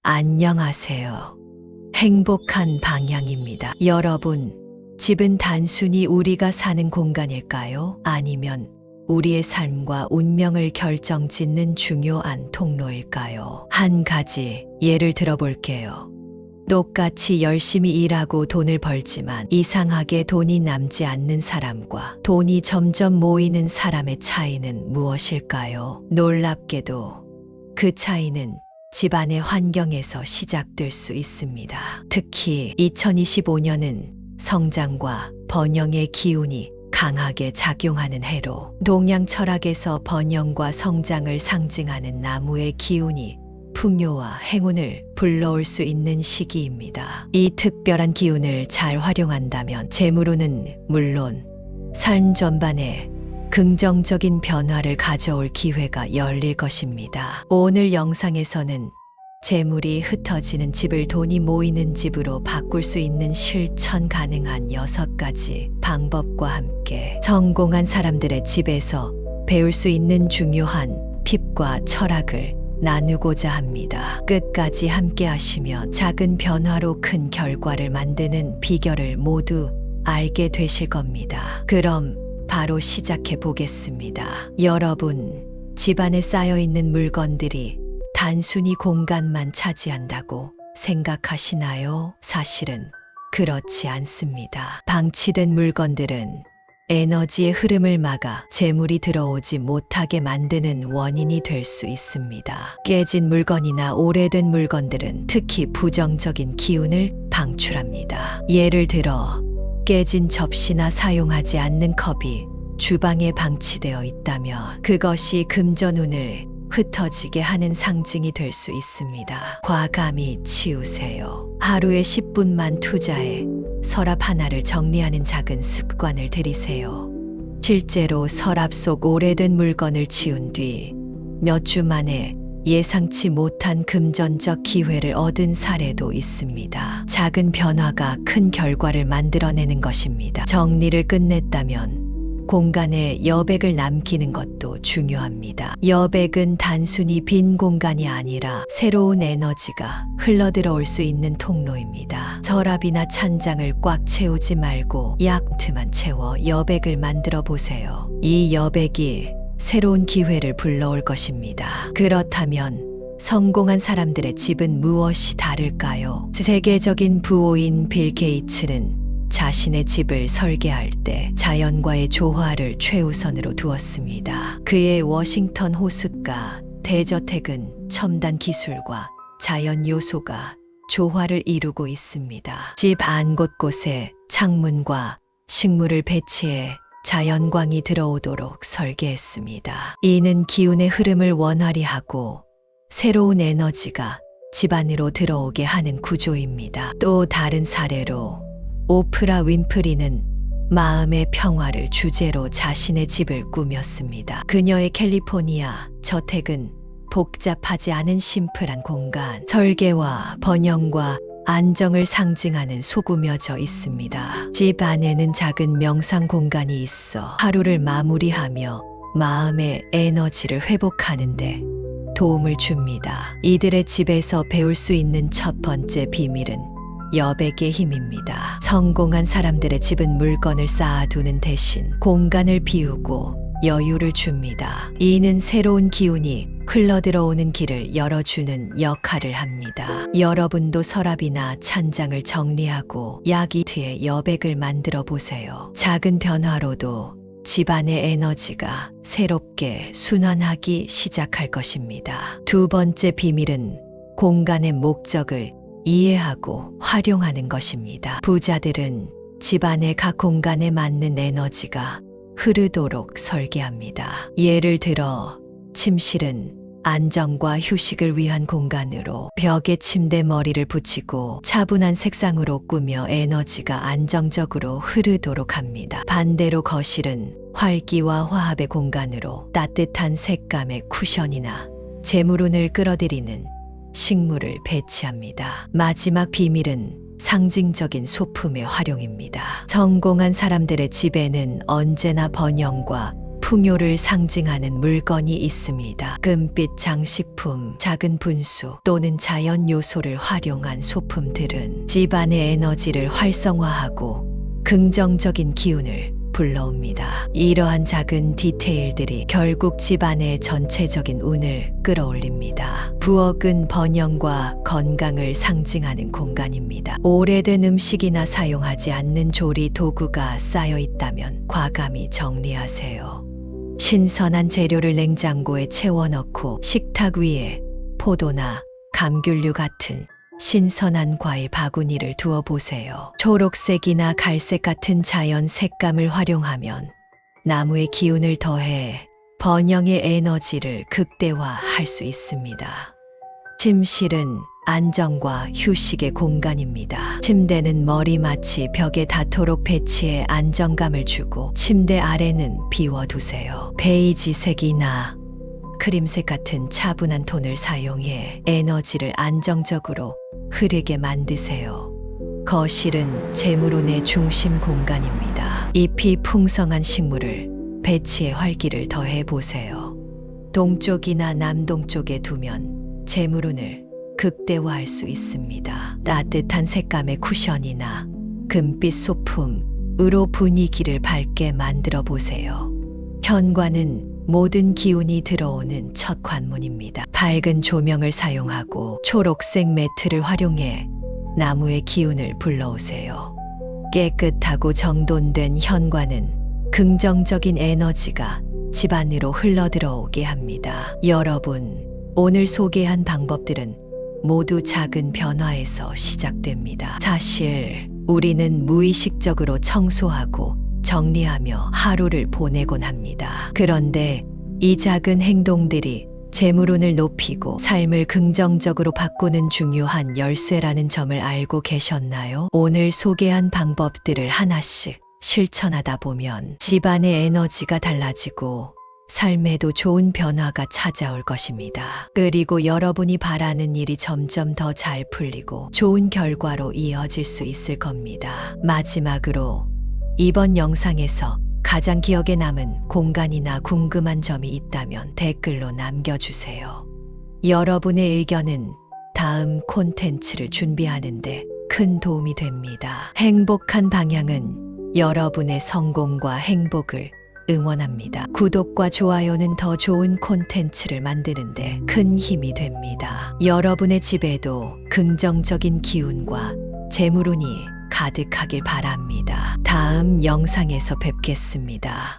안녕하세요. 행복한 방향입니다. 여러분, 집은 단순히 우리가 사는 공간일까요? 아니면 우리의 삶과 운명을 결정짓는 중요한 통로일까요? 한 가지 예를 들어볼게요. 똑같이 열심히 일하고 돈을 벌지만 이상하게 돈이 남지 않는 사람과 돈이 점점 모이는 사람의 차이는 무엇일까요? 놀랍게도 그 차이는 집안의 환경에서 시작될 수 있습니다. 특히 2025년은 성장과 번영의 기운이 강하게 작용하는 해로 동양 철학에서 번영과 성장을 상징하는 나무의 기운이 풍요와 행운을 불러올 수 있는 시기입니다. 이 특별한 기운을 잘 활용한다면 재물운은 물론 삶 전반에 긍정적인 변화를 가져올 기회가 열릴 것입니다. 오늘 영상에서는 재물이 흩어지는 집을 돈이 모이는 집으로 바꿀 수 있는 실천 가능한 6가지 방법과 함께 성공한 사람들의 집에서 배울 수 있는 중요한 팁과 철학을 나누고자 합니다. 끝까지 함께 하시면 작은 변화로 큰 결과를 만드는 비결을 모두 알게 되실 겁니다. 그럼 바로 시작해 보겠습니다. 여러분, 집안에 쌓여 있는 물건들이 단순히 공간만 차지한다고 생각하시나요? 사실은 그렇지 않습니다. 방치된 물건들은 에너지의 흐름을 막아 재물이 들어오지 못하게 만드는 원인이 될 수 있습니다. 깨진 물건이나 오래된 물건들은 특히 부정적인 기운을 방출합니다. 예를 들어 깨진 접시나 사용하지 않는 컵이 주방에 방치되어 있다면 그것이 금전운을 흩어지게 하는 상징이 될 수 있습니다. 과감히 치우세요. 하루에 10분만 투자해 서랍 하나를 정리하는 작은 습관을 들이세요. 실제로 서랍 속 오래된 물건을 치운 뒤 몇 주 만에 예상치 못한 금전적 기회를 얻은 사례도 있습니다. 작은 변화가 큰 결과를 만들어내는 것입니다. 정리를 끝냈다면 공간에 여백을 남기는 것도 중요합니다. 여백은 단순히 빈 공간이 아니라 새로운 에너지가 흘러들어올 수 있는 통로입니다. 서랍이나 찬장을 꽉 채우지 말고 약트만 채워 여백을 만들어 보세요. 이 여백이 새로운 기회를 불러올 것입니다. 그렇다면 성공한 사람들의 집은 무엇이 다를까요? 세계적인 부호인 빌 게이츠는 자신의 집을 설계할 때 자연과의 조화를 최우선으로 두었습니다. 그의 워싱턴 호숫가 대저택은 첨단 기술과 자연 요소가 조화를 이루고 있습니다. 집 안 곳곳에 창문과 식물을 배치해 자연광이 들어오도록 설계했습니다. 이는 기운의 흐름을 원활히 하고 새로운 에너지가 집 안으로 들어오게 하는 구조입니다. 또 다른 사례로 오프라 윈프리는 마음의 평화를 주제로 자신의 집을 꾸몄습니다. 그녀의 캘리포니아 저택은 복잡하지 않은 심플한 공간, 설계와 번영과 안정을 상징하는 소구며져 있습니다. 집 안에는 작은 명상 공간이 있어 하루를 마무리하며 마음의 에너지를 회복하는 데 도움을 줍니다. 이들의 집에서 배울 수 있는 첫 번째 비밀은 여백의 힘입니다. 성공한 사람들의 집은 물건을 쌓아두는 대신 공간을 비우고 여유를 줍니다. 이는 새로운 기운이 흘러들어오는 길을 열어주는 역할을 합니다. 여러분도 서랍이나 찬장을 정리하고 약 이틀의 여백을 만들어 보세요. 작은 변화로도 집안의 에너지가 새롭게 순환하기 시작할 것입니다. 두 번째 비밀은 공간의 목적을 이해하고 활용하는 것입니다. 부자들은 집안의 각 공간에 맞는 에너지가 흐르도록 설계합니다. 예를 들어 침실은 안정과 휴식을 위한 공간으로 벽에 침대 머리를 붙이고 차분한 색상으로 꾸며 에너지가 안정적으로 흐르도록 합니다. 반대로 거실은 활기와 화합의 공간으로 따뜻한 색감의 쿠션이나 재물운을 끌어들이는 식물을 배치합니다. 마지막 비밀은 상징적인 소품의 활용입니다. 성공한 사람들의 집에는 언제나 번영과 풍요를 상징하는 물건이 있습니다. 금빛 장식품, 작은 분수 또는 자연 요소를 활용한 소품들은 집안의 에너지를 활성화하고 긍정적인 기운을 불러옵니다. 이러한 작은 디테일들이 결국 집안의 전체적인 운을 끌어올립니다. 부엌은 번영과 건강을 상징하는 공간입니다. 오래된 음식이나 사용하지 않는 조리 도구가 쌓여 있다면 과감히 정리하세요. 신선한 재료를 냉장고에 채워넣고 식탁 위에 포도나 감귤류 같은 신선한 과일 바구니를 두어 보세요. 초록색이나 갈색 같은 자연 색감을 활용하면 나무의 기운을 더해 번영의 에너지를 극대화할 수 있습니다. 침실은 안정과 휴식의 공간입니다. 침대는 머리맡이 벽에 닿도록 배치해 안정감을 주고 침대 아래는 비워두세요. 베이지색이나 크림색 같은 차분한 톤을 사용해 에너지를 안정적으로 흐르게 만드세요. 거실은 재물운의 중심 공간입니다. 잎이 풍성한 식물을 배치해 활기를 더해 보세요. 동쪽이나 남동쪽에 두면 재물운을 극대화할 수 있습니다. 따뜻한 색감의 쿠션이나 금빛 소품으로 분위기를 밝게 만들어 보세요. 현관은 모든 기운이 들어오는 첫 관문입니다. 밝은 조명을 사용하고 초록색 매트를 활용해 나무의 기운을 불러오세요. 깨끗하고 정돈된 현관은 긍정적인 에너지가 집 안으로 흘러들어오게 합니다. 여러분, 오늘 소개한 방법들은 모두 작은 변화에서 시작됩니다. 사실 우리는 무의식적으로 청소하고 정리하며 하루를 보내곤 합니다. 그런데 이 작은 행동들이 재물운을 높이고 삶을 긍정적으로 바꾸는 중요한 열쇠라는 점을 알고 계셨나요? 오늘 소개한 방법들을 하나씩 실천하다 보면 집안의 에너지가 달라지고 삶에도 좋은 변화가 찾아올 것입니다. 그리고 여러분이 바라는 일이 점점 더 잘 풀리고 좋은 결과로 이어질 수 있을 겁니다. 마지막으로 이번 영상에서 가장 기억에 남은 공간이나 궁금한 점이 있다면 댓글로 남겨주세요. 여러분의 의견은 다음 콘텐츠를 준비하는데 큰 도움이 됩니다. 행복한 방향은 여러분의 성공과 행복을 응원합니다. 구독과 좋아요는 더 좋은 콘텐츠를 만드는데 큰 힘이 됩니다. 여러분의 집에도 긍정적인 기운과 재물운이 가득하길 바랍니다. 다음 영상에서 뵙겠습니다.